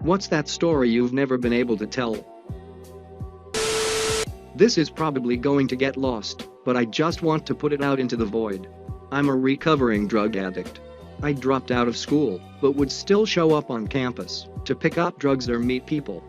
What's that story you've never been able to tell? This is probably going to get lost, but I just want to put it out into the void. I'm a recovering drug addict. I dropped out of school, but would still show up on campus to pick up drugs or meet people.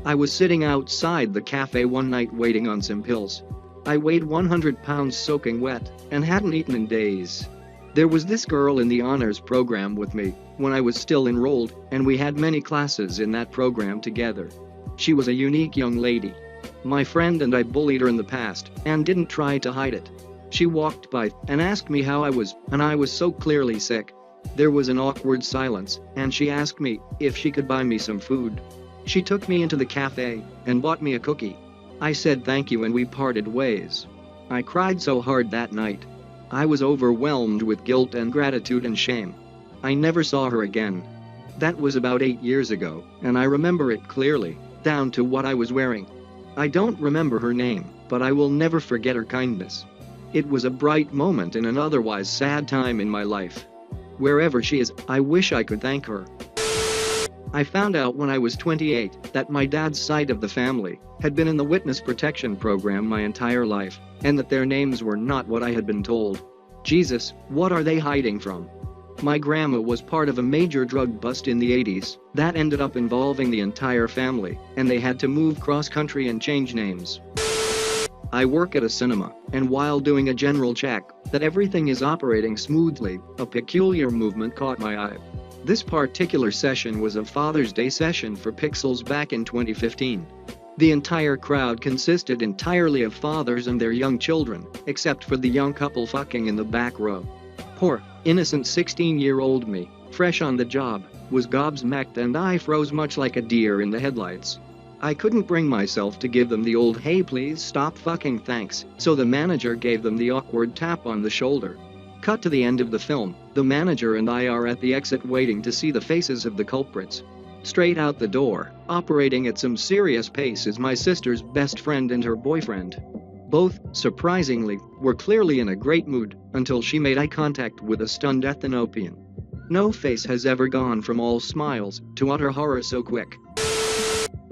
I was sitting outside the cafe one night waiting on some pills. I weighed 100 pounds soaking wet and hadn't eaten in days. There was this girl in the honors program with me when I was still enrolled, and we had many classes in that program together. She was a unique young lady. My friend and I bullied her in the past and didn't try to hide it. She walked by and asked me how I was, and I was so clearly sick. There was an awkward silence, and she asked me if she could buy me some food. She took me into the cafe and bought me a cookie. I said thank you and we parted ways. I cried so hard that night. I was overwhelmed with guilt and gratitude and shame. I never saw her again. That was about 8 years ago, and I remember it clearly, down to what I was wearing. I don't remember her name, but I will never forget her kindness. It was a bright moment in an otherwise sad time in my life. Wherever she is, I wish I could thank her. I found out when I was 28 that my dad's side of the family had been in the witness protection program my entire life, and that their names were not what I had been told. Jesus, what are they hiding from? My grandma was part of a major drug bust in the 80s that ended up involving the entire family, and they had to move cross-country and change names. I work at a cinema, and while doing a general check that everything is operating smoothly, a peculiar movement caught my eye. This particular session was a Father's Day session for Pixels back in 2015. The entire crowd consisted entirely of fathers and their young children, except for the young couple fucking in the back row. Poor, innocent 16-year-old me, fresh on the job, was gobsmacked, and I froze much like a deer in the headlights. I couldn't bring myself to give them the old "hey please stop fucking thanks," so the manager gave them the awkward tap on the shoulder. Cut to the end of the film, the manager and I are at the exit waiting to see the faces of the culprits. Straight out the door, operating at some serious pace, is my sister's best friend and her boyfriend. Both, surprisingly, were clearly in a great mood until she made eye contact with a stunned Ethiopian. No face has ever gone from all smiles to utter horror so quick.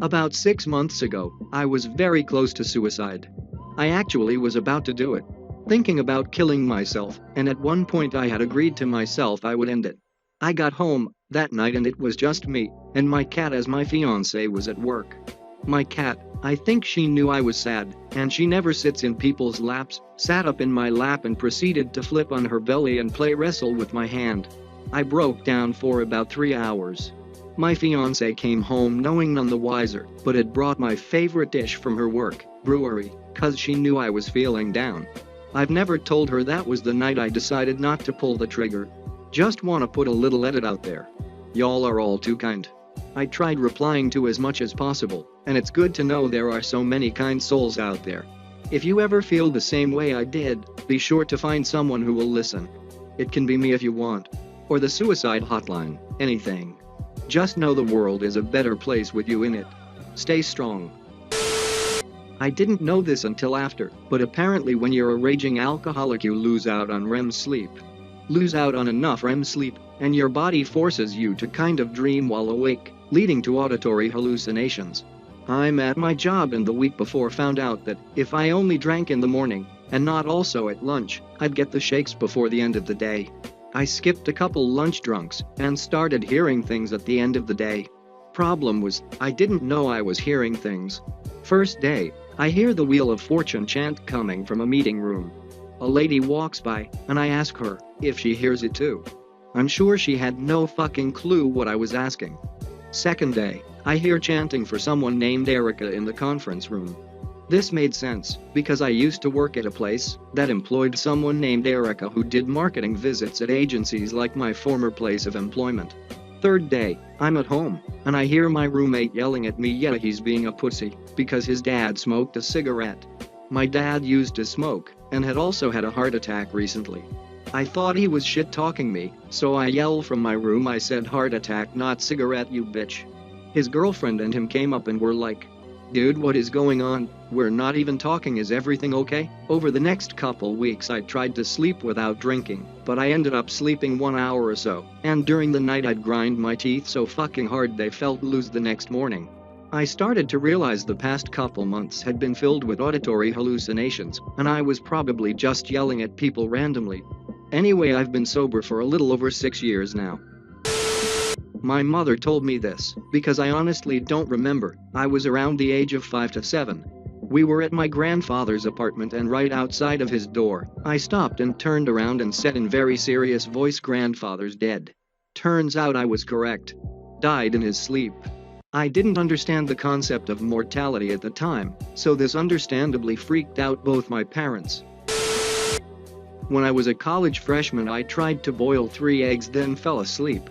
About 6 months ago, I was very close to suicide. I actually was about to do it, thinking about killing myself, and at one point I had agreed to myself I would end it. I got home that night and it was just me and my cat, as my fiancée was at work. My cat, I think she knew I was sad, and she never sits in people's laps, sat up in my lap and proceeded to flip on her belly and play wrestle with my hand. I broke down for about 3 hours. My fiancée came home knowing none the wiser, but had brought my favorite dish from her work brewery, cause she knew I was feeling down. I've never told her that was the night I decided not to pull the trigger. Just wanna put a little edit out there. Y'all are all too kind. I tried replying to as much as possible, and it's good to know there are so many kind souls out there. If you ever feel the same way I did, be sure to find someone who will listen. It can be me if you want. Or the suicide hotline, anything. Just know the world is a better place with you in it. Stay strong. I didn't know this until after, but apparently when you're a raging alcoholic you lose out on REM sleep. Lose out on enough REM sleep, and your body forces you to kind of dream while awake, leading to auditory hallucinations. I'm at my job and the week before found out that if I only drank in the morning, and not also at lunch, I'd get the shakes before the end of the day. I skipped a couple lunch drunks and started hearing things at the end of the day. Problem was, I didn't know I was hearing things. First day, I hear the Wheel of Fortune chant coming from a meeting room. A lady walks by, and I ask her if she hears it too. I'm sure she had no fucking clue what I was asking. Second day, I hear chanting for someone named Erica in the conference room. This made sense, because I used to work at a place that employed someone named Erica who did marketing visits at agencies like my former place of employment. Third day, I'm at home, and I hear my roommate yelling at me, yeah, he's being a pussy, because his dad smoked a cigarette. My dad used to smoke, and had also had a heart attack recently. I thought he was shit-talking me, so I yelled from my room, I said, heart attack not cigarette you bitch. His girlfriend and him came up and were like, Dude, what is going on? We're not even talking. Is everything okay? Over the next couple weeks I tried to sleep without drinking, but I ended up sleeping 1 hour or so, and during the night I'd grind my teeth so fucking hard they felt loose the next morning. I started to realize the past couple months had been filled with auditory hallucinations, and I was probably just yelling at people randomly. Anyway, I've been sober for a little over 6 years now. My mother told me this because I honestly don't remember. I was around the age of 5 to 7. We were at my grandfather's apartment, and right outside of his door, I stopped and turned around and said in very serious voice, "Grandfather's dead." Turns out I was correct. Died in his sleep. I didn't understand the concept of mortality at the time, so this understandably freaked out both my parents. When I was a college freshman, I tried to boil 3 eggs, then fell asleep.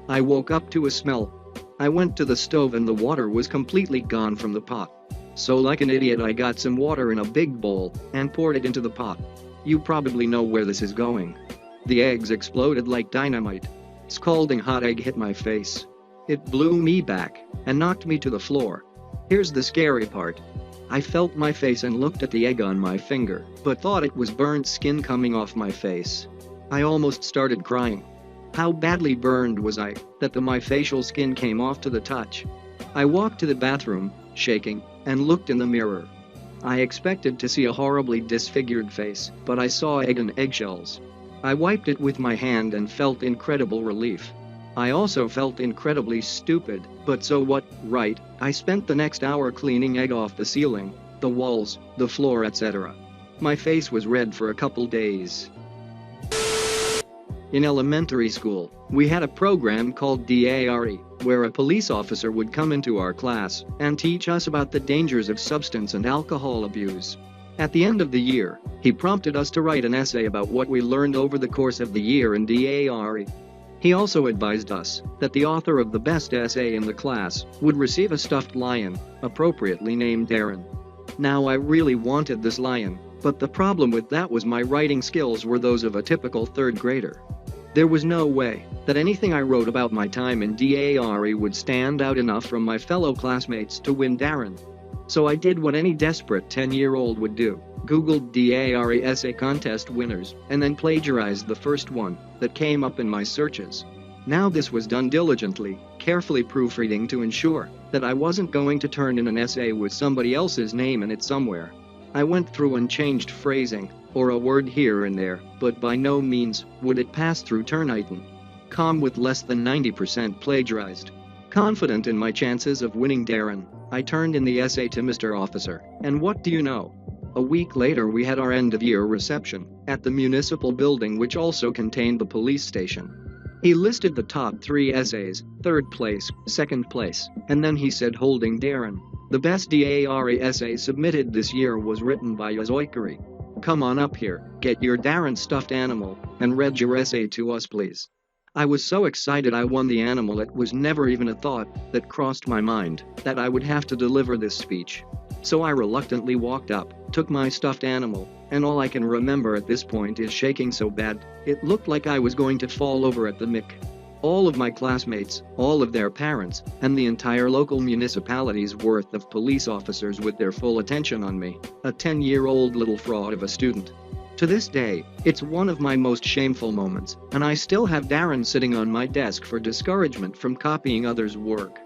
I woke up to a smell. I went to the stove and the water was completely gone from the pot. So like an idiot, I got some water in a big bowl and poured it into the pot. You probably know where this is going. The eggs exploded like dynamite. Scalding hot egg hit my face. It blew me back and knocked me to the floor. Here's the scary part. I felt my face and looked at the egg on my finger, but thought it was burnt skin coming off my face. I almost started crying. How badly burned was I that my facial skin came off to the touch? I walked to the bathroom, shaking, and looked in the mirror. I expected to see a horribly disfigured face, but I saw egg and eggshells. I wiped it with my hand and felt incredible relief. I also felt incredibly stupid, but so what, right? I spent the next hour cleaning egg off the ceiling, the walls, the floor, etc. My face was red for a couple days. In elementary school, we had a program called DARE, where a police officer would come into our class and teach us about the dangers of substance and alcohol abuse. At the end of the year, he prompted us to write an essay about what we learned over the course of the year in DARE. He also advised us that the author of the best essay in the class would receive a stuffed lion, appropriately named Darren. Now I really wanted this lion, but the problem with that was my writing skills were those of a typical third grader. There was no way that anything I wrote about my time in DARE would stand out enough from my fellow classmates to win Darren. So I did what any desperate 10-year-old would do, Googled DARE essay contest winners, and then plagiarized the first one that came up in my searches. Now this was done diligently, carefully proofreading to ensure that I wasn't going to turn in an essay with somebody else's name in it somewhere. I went through and changed phrasing, or a word here and there, but by no means would it pass through Turnitin. With less than 90% plagiarized. Confident in my chances of winning Darren, I turned in the essay to Mr. Officer, and what do you know? A week later we had our end-of-year reception at the municipal building, which also contained the police station. He listed the top 3 essays, 3rd place, 2nd place, and then he said, holding Darren, the best DARE essay submitted this year was written by Yazoikari. Come on up here, get your Darren stuffed animal, and read your essay to us please. I was so excited I won the animal. It was never even a thought that crossed my mind that I would have to deliver this speech. So I reluctantly walked up, took my stuffed animal, and all I can remember at this point is shaking so bad, it looked like I was going to fall over at the mic. All of my classmates, all of their parents, and the entire local municipality's worth of police officers with their full attention on me, a 10-year-old little fraud of a student. To this day, it's one of my most shameful moments, and I still have Darren sitting on my desk for discouragement from copying others' work.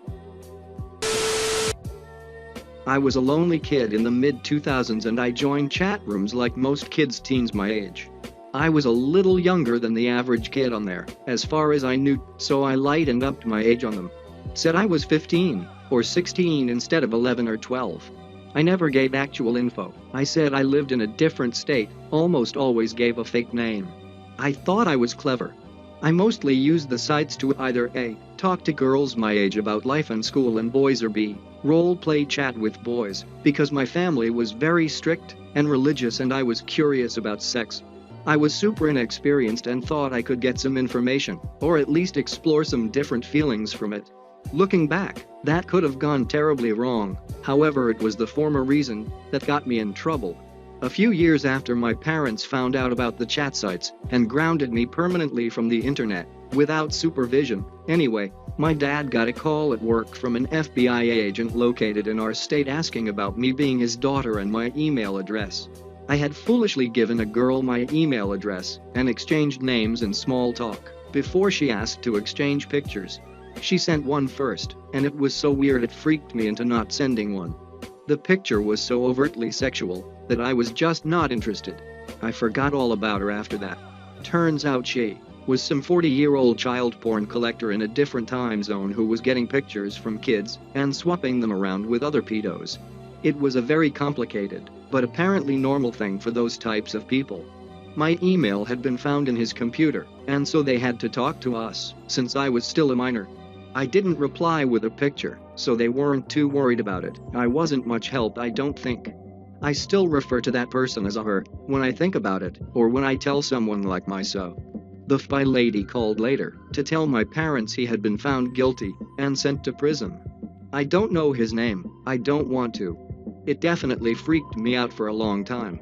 I was a lonely kid in the mid-2000s and I joined chat rooms like most kids teens my age. I was a little younger than the average kid on there, as far as I knew, so I lightened up my age on them. Said I was 15 or 16 instead of 11 or 12. I never gave actual info. I said I lived in a different state, almost always gave a fake name. I thought I was clever. I mostly used the sites to either A, talk to girls my age about life and school and boys, or B, role-play chat with boys, because my family was very strict and religious and I was curious about sex. I was super inexperienced and thought I could get some information, or at least explore some different feelings from it. Looking back, that could have gone terribly wrong. However, it was the former reason that got me in trouble. A few years after my parents found out about the chat sites and grounded me permanently from the internet, without supervision. Anyway, my dad got a call at work from an FBI agent located in our state asking about me being his daughter and my email address. I had foolishly given a girl my email address and exchanged names and small talk before she asked to exchange pictures. She sent one first, and it was so weird it freaked me into not sending one. The picture was so overtly sexual that I was just not interested. I forgot all about her after that. Turns out she was some 40-year-old child porn collector in a different time zone who was getting pictures from kids and swapping them around with other pedos. It was a very complicated, but apparently normal thing for those types of people. My email had been found in his computer, and so they had to talk to us, since I was still a minor. I didn't reply with a picture, so they weren't too worried about it. I wasn't much help, I don't think. I still refer to that person as a her when I think about it, or when I tell someone like myself. The FBI lady called later to tell my parents he had been found guilty and sent to prison. I don't know his name, I don't want to. It definitely freaked me out for a long time.